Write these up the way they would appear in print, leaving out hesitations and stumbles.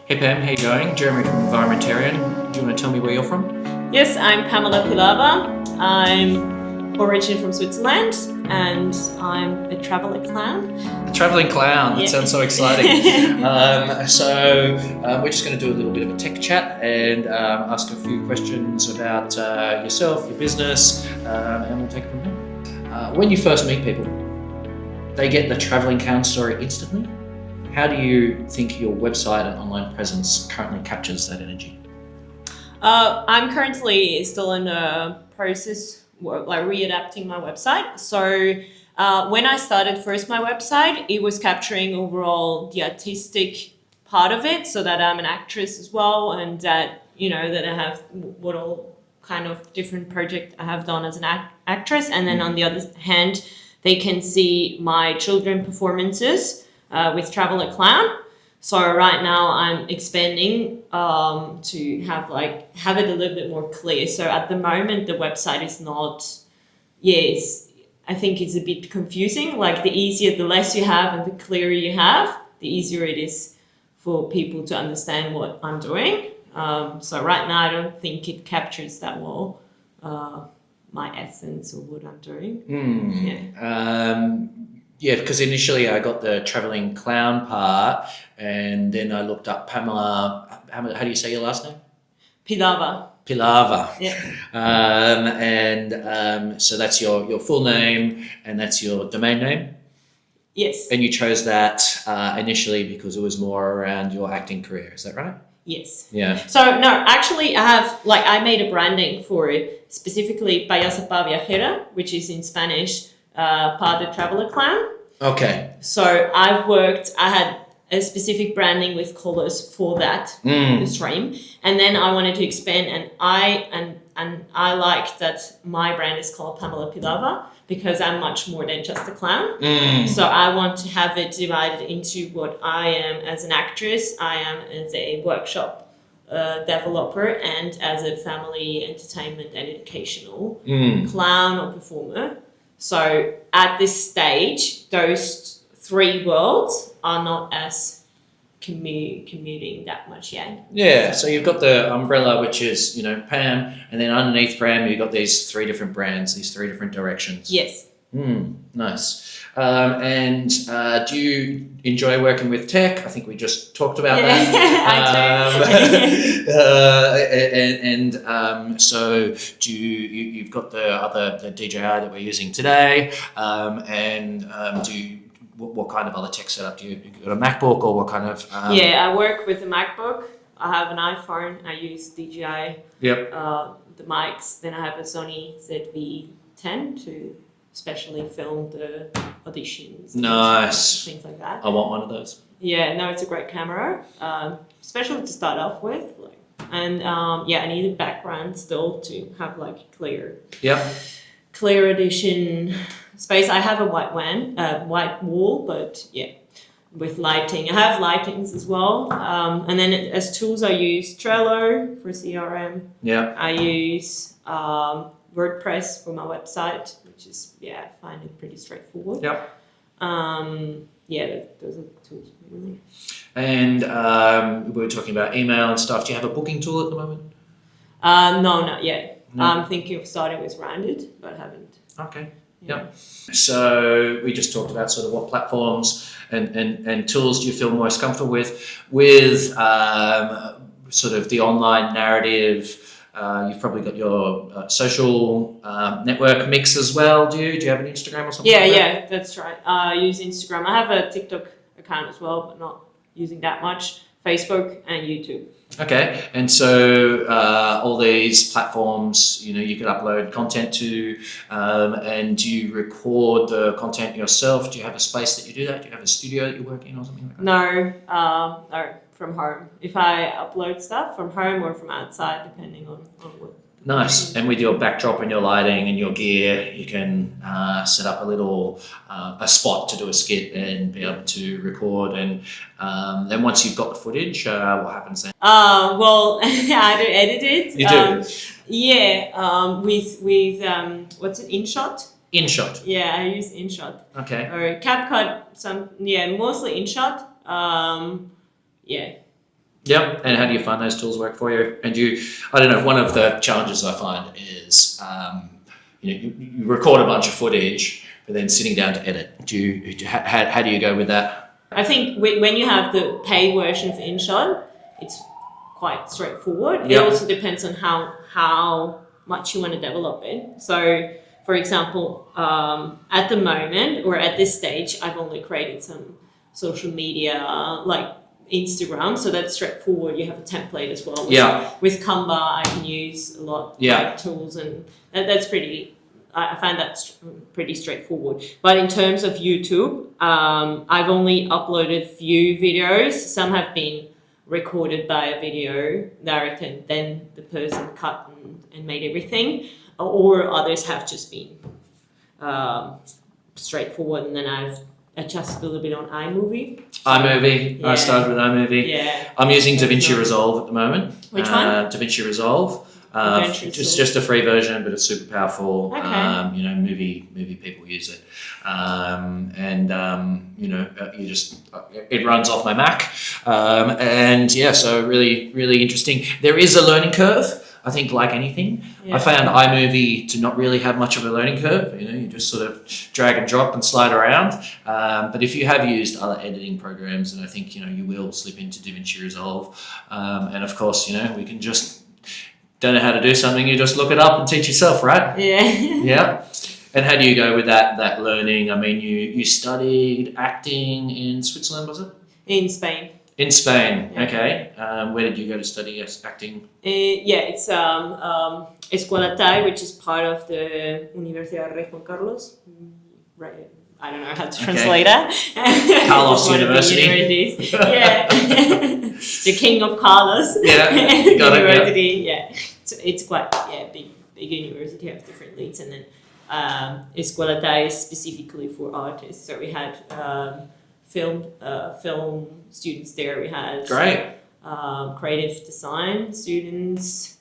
Hey Pam, how you going? Jeremy from Environmentarian. Do you want to tell me where you're from? Yes, I'm Pamela Pilava. I'm originally from Switzerland and I'm a traveller clown. A travelling clown. That Yeah. sounds so exciting. We're just going to do a little bit of a tech chat and ask a few questions about yourself, your business, and we'll take it from there. When you first meet people, they get the travelling clown story instantly. How do you think your website and online presence currently captures that energy? I'm currently still in the process, like readapting my website. So when I started first my website, it was capturing overall the artistic part of it, so that I'm an actress as well, and that that I have what all kind of different project I have done as an actress, and then on the other hand, they can see my children performances with Traveller Clown. So right now I'm expanding to have it a little bit more clear. So at the moment the website is not, I think it's a bit confusing. Like the less you have and the clearer you have, the easier it is for people to understand what I'm doing. So right now I don't think it captures that well my essence of what I'm doing. Yeah, because initially I got the travelling clown part, and then I looked up Pamela. How do you say your last name? Pilava. Pilava. Yeah. So that's your full name, and that's your domain name. Yes. And you chose that initially because it was more around your acting career. Is that right? Yes. Yeah. So no, actually, I made a branding for it specifically Payasa Pa Viajera, which is in Spanish, Pa de Traveller Clown. Okay. So I had a specific branding with colors for that stream, and then I wanted to expand, and I like that my brand is called Pamela Pilava because I'm much more than just a clown. So I want to have it divided into what I am as an actress, I am as a workshop developer, and as a family entertainment and educational clown or performer. So at this stage, those three worlds are not as commuting that much yet. Yeah, so you've got the umbrella, which is, Pam, and then underneath Pam, you've got these three different brands, these three different directions. Yes. Nice. Do you enjoy working with tech? I think we just talked about that. So you've got the DJI that we're using today, what kind of other tech setup do you got a MacBook or what kind of? I work with a MacBook. I have an iPhone. I use DJI. Yep. The mics. Then I have a Sony ZV-10 to especially film the auditions. Nice. Things like that. I want one of those. Yeah, no, it's a great camera, especially to start off with. I need a background still to have clear. Yep. Clear edition space. I have a white wall, but with lighting. I have lightings as well. And then as tools, I use Trello for CRM. Yeah. I use WordPress for my website, which is I find it pretty straightforward. Yep. Those are the tools really. And we were talking about email and stuff. Do you have a booking tool at the moment? No, not yet. No. I'm thinking of starting with Rounded, but haven't. Okay. Yep. So we just talked about sort of what platforms and tools do you feel most comfortable with sort of the online narrative. You've probably got your social network mix as well. Do you have an Instagram or something? Yeah, that's right. I use Instagram. I have a TikTok account as well, but not using that much. Facebook and YouTube. Okay, and so all these platforms, you could upload content to, and do you record the content yourself? Do you have a space that you do that? Do you have a studio that you work in or something like that? No, from home. If I upload stuff from home or from outside, depending on what. Nice. And with your backdrop and your lighting and your gear, you can set up a little a spot to do a skit and be able to record. And then once you've got the footage, what happens then? I do edit it. You do? With what's it? InShot. InShot. Yeah, I use InShot. Okay. Or CapCut. Mostly InShot. Yep. And how do you find those tools work for you? And I don't know, one of the challenges I find is, you record a bunch of footage, but then sitting down to edit. How do you go with that? I think when you have the paid version of InShot, it's quite straightforward. Yep. It also depends on how much you want to develop it. So, for example, at the moment or at this stage, I've only created some social media like Instagram, so that's straightforward. You have a template as well. With Canva, I can use a lot of tools, and that's pretty. I find that pretty straightforward. But in terms of YouTube, I've only uploaded few videos. Some have been recorded by a video director, and then the person cut and made everything, or others have just been straightforward, and then I've adjusted a little bit on iMovie. iMovie. Yeah. I started with iMovie. Yeah. I'm using DaVinci Resolve at the moment. Which one? DaVinci Resolve. Just a free version, but it's super powerful. Okay. Movie people use it, it runs off my Mac, so really, really interesting. There is a learning curve. I think, like anything, I found iMovie to not really have much of a learning curve. You just sort of drag and drop and slide around. But if you have used other editing programs, then I think you will slip into DaVinci Resolve. And of course, we can just don't know how to do something, you just look it up and teach yourself, right? Yeah. Yeah. And how do you go with that learning? I mean, you studied acting in Switzerland, was it? In Spain. In Spain, Yeah. Okay. Where did you go to study acting? It's Escuela TAI, which is part of the Universidad Rey Juan Carlos. Right. I don't know how to translate that. Carlos One of the University. universities. Yeah. The King of Carlos. Yeah, got it, University. Yeah. So it's quite big university, have different leads, and then Escuela TAI is specifically for artists. So we had film students there. We had creative design students.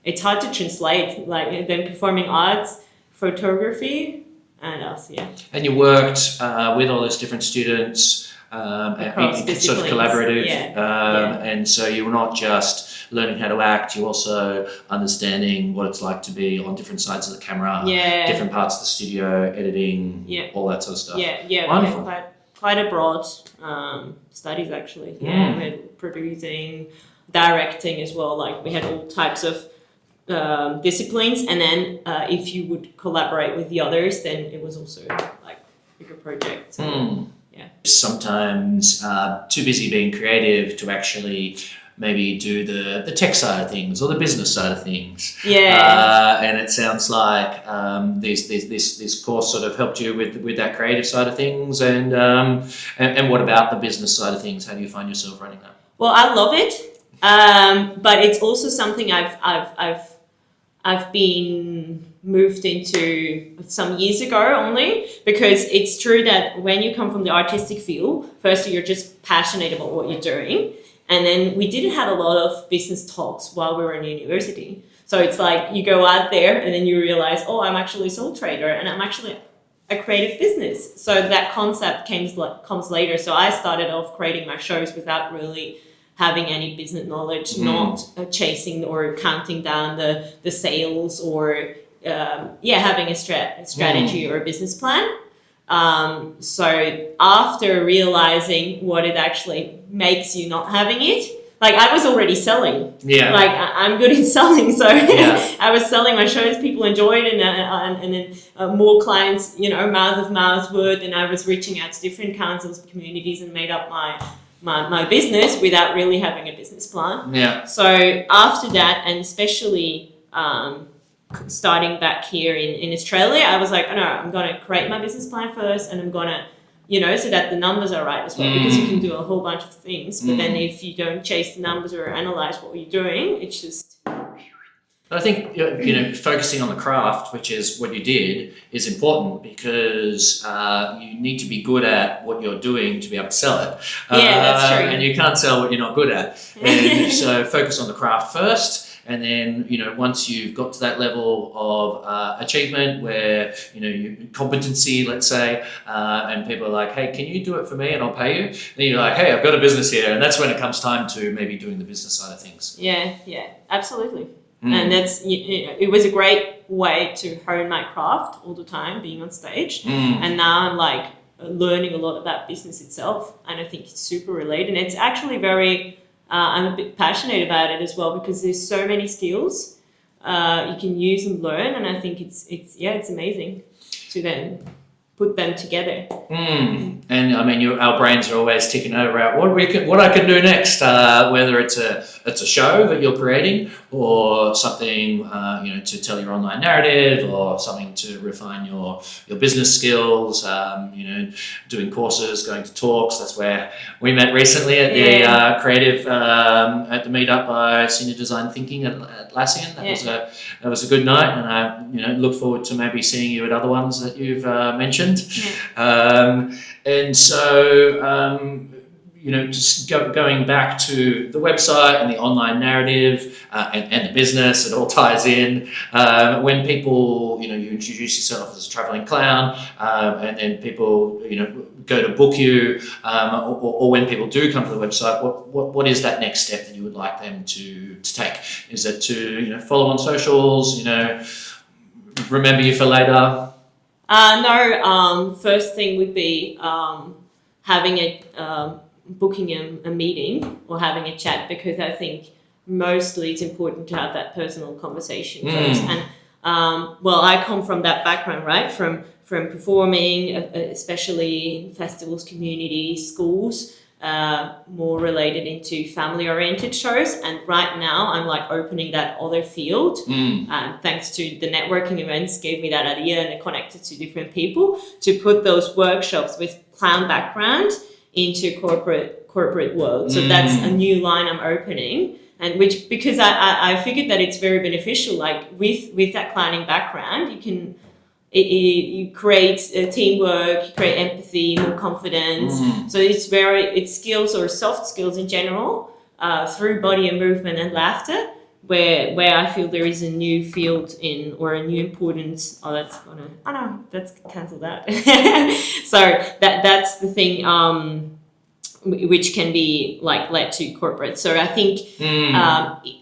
It's hard to translate, like then performing arts, photography, and us. Yeah. And you worked with all those different students. It's sort of collaborative, and so you were not just learning how to act, you also understanding what it's like to be on different sides of the camera, different parts of the studio, editing, all that sort of stuff. Wonderful. We had quite a broad studies actually. We had producing, directing as well. Like we had all types of disciplines, and then if you would collaborate with the others, then it was also like bigger projects. Sometimes too busy being creative to actually maybe do the tech side of things or the business side of things. And it sounds like this course sort of helped you with that creative side of things. And what about the business side of things? How do you find yourself running that? Well, I love it, but it's also something I've been moved into some years ago only, because it's true that when you come from the artistic field, firstly you're just passionate about what you're doing, and then we didn't have a lot of business talks while we were in university. So it's like you go out there and then you realize, oh, I'm actually a sole trader and I'm actually a creative business. So that concept comes later. So I started off creating my shows without really having any business knowledge, not chasing or counting down the sales or having a strategy or a business plan. So after realizing what it actually makes you not having it, like I was already selling. Like I'm good in selling, so I was selling my shows. People enjoyed it, and then more clients, mouth of mouth word, and I was reaching out to different councils, communities, and made up my business without really having a business plan. So after that, and especially starting back here in Australia, I was like, oh, no, I'm going to create my business plan first, and I'm going to, so that the numbers are right as well, because you can do a whole bunch of things, but then if you don't chase the numbers or analyze what you're doing, it's just... I think, focusing on the craft, which is what you did, is important, because you need to be good at what you're doing to be able to sell it. That's true. And you can't sell what you're not good at. And so focus on the craft first, and then once you've got to that level of achievement where competency, let's say, and people are like, hey, can you do it for me and I'll pay you? Then you're like, hey, I've got a business here, and that's when it comes time to maybe doing the business side of things. Yeah, absolutely. And that's it was a great way to hone my craft all the time, being on stage. And now I'm like learning a lot about business itself, and I think it's super related. And it's actually very I'm a bit passionate about it as well, because there's so many skills you can use and learn, and I think it's amazing to then put them together. And I mean, our brains are always ticking over out what I can do next, whether it's a show that you're creating, or something to tell your online narrative, or something to refine your business skills. Doing courses, going to talks. That's where we met recently at the creative at the meetup by Senior Design Thinking at Atlassian. That was a good night, and I look forward to maybe seeing you at other ones that you've mentioned. And so, just going back to the website and the online narrative and the business, it all ties in. When people, you introduce yourself as a traveling clown, and then people, go to book you, or when people do come to the website, what is that next step that you would like them to take? Is it to, follow on socials, remember you for later? No, first thing would be having booking a meeting or having a chat, because I think mostly it's important to have that personal conversation first. And I come from that background, right? From performing, especially in festivals, communities, schools, more related into family-oriented shows. And right now I'm like opening that other field. Thanks to the networking events gave me that idea, and it connected to different people to put those workshops with clown background into corporate world. So that's a new line I'm opening, and because I figured that it's very beneficial. Like with that clowning background, you can you create teamwork, you create empathy, more confidence. So it's skills or soft skills in general through body and movement and laughter, where I feel there is a new field or a new importance. Let's cancel that. So that's the thing, which can be like led to corporate. So I think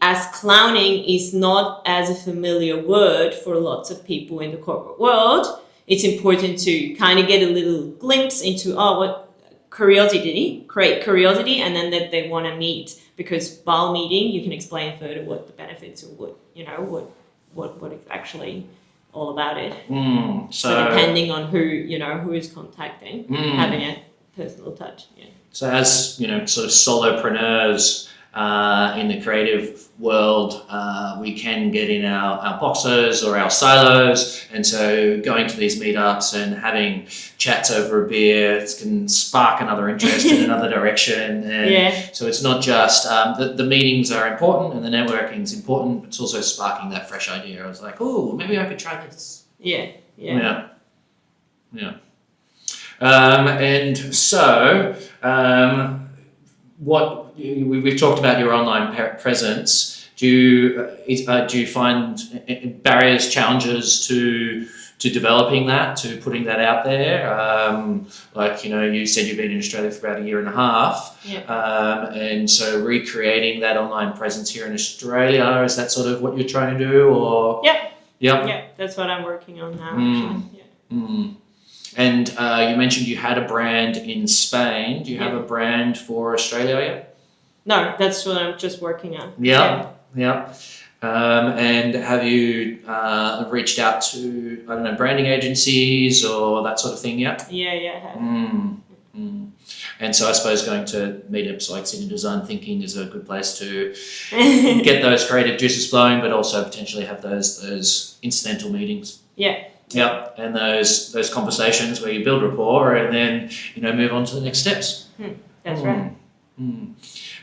as clowning is not as a familiar word for lots of people in the corporate world, it's important to kind of get a little glimpse into what create curiosity, and then that they want to meet, because while meeting you can explain further what the benefits, or what it's actually all about it. So depending on who is contacting, having a personal touch. So as sort of solopreneurs in the creative world, we can get in our boxes or our silos, and so going to these meetups and having chats over a beer can spark another interest in another direction. And so it's not just the meetings are important and the networking is important, but it's also sparking that fresh idea. I was like, oh, maybe I could try this. And so, we've talked about your online presence. Do you find barriers, challenges to developing that, to putting that out there? You said you've been in Australia for about 1.5 years, and so recreating that online presence here in Australia, is that sort of what you're trying to do, or? Yeah, that's what I'm working on now. Actually. And you mentioned you had a brand in Spain. Do you have a brand for Australia yet? No, that's what I'm just working on. Yeah. And have you reached out to, branding agencies or that sort of thing yet? Yeah, I have. And so I suppose going to meetups like Senior Design Thinking is a good place to get those creative juices flowing, but also potentially have those incidental meetings. Yep, and those conversations where you build rapport and then move on to the next steps. That's right.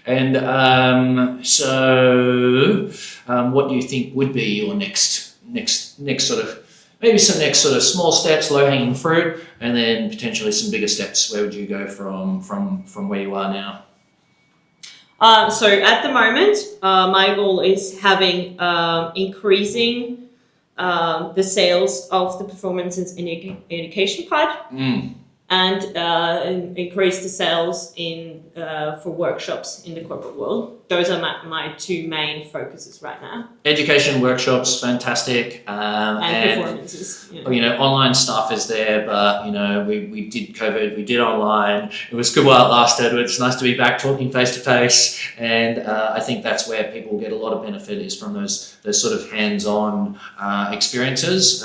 And so, what do you think would be your next sort of, maybe some next sort of small steps, low hanging fruit, and then potentially some bigger steps? Where would you go from where you are now? So at the moment, my goal is having increasing the sales of the performance and education part, and increase the sales in for workshops in the corporate world. Those are my two main focuses right now. Education workshops, fantastic, and performances. Yeah. You know, online stuff is there, but you know, we did COVID, we did online. It was good while it lasted. It's nice to be back talking face to face, and I think that's where people get a lot of benefit is from those sort of hands-on experiences,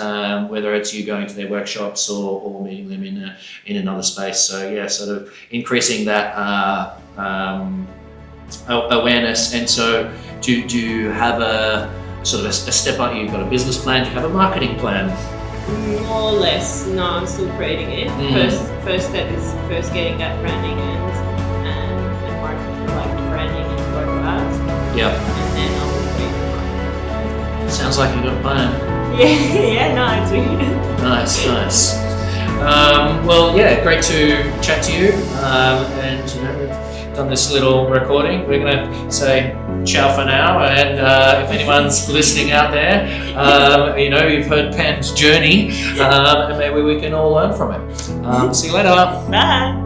whether it's you going to their workshops or meeting them in another space. So yeah, sort of increasing that awareness. And so do you have a sort of a step up? You've got a business plan, do you have a marketing plan? More or less. No, I'm still creating it. First step is first getting that branding and marketing, like branding and photo ads. Yeah. And then I'll create the marketing. Sounds like you've got a plan. Yeah, no, I do. Nice. Well, yeah, great to chat to you. And you know, we've done this little recording. We're going to say ciao for now. And if anyone's listening out there, you know, you've heard Pam's journey, and maybe we can all learn from it. See you later. Bye.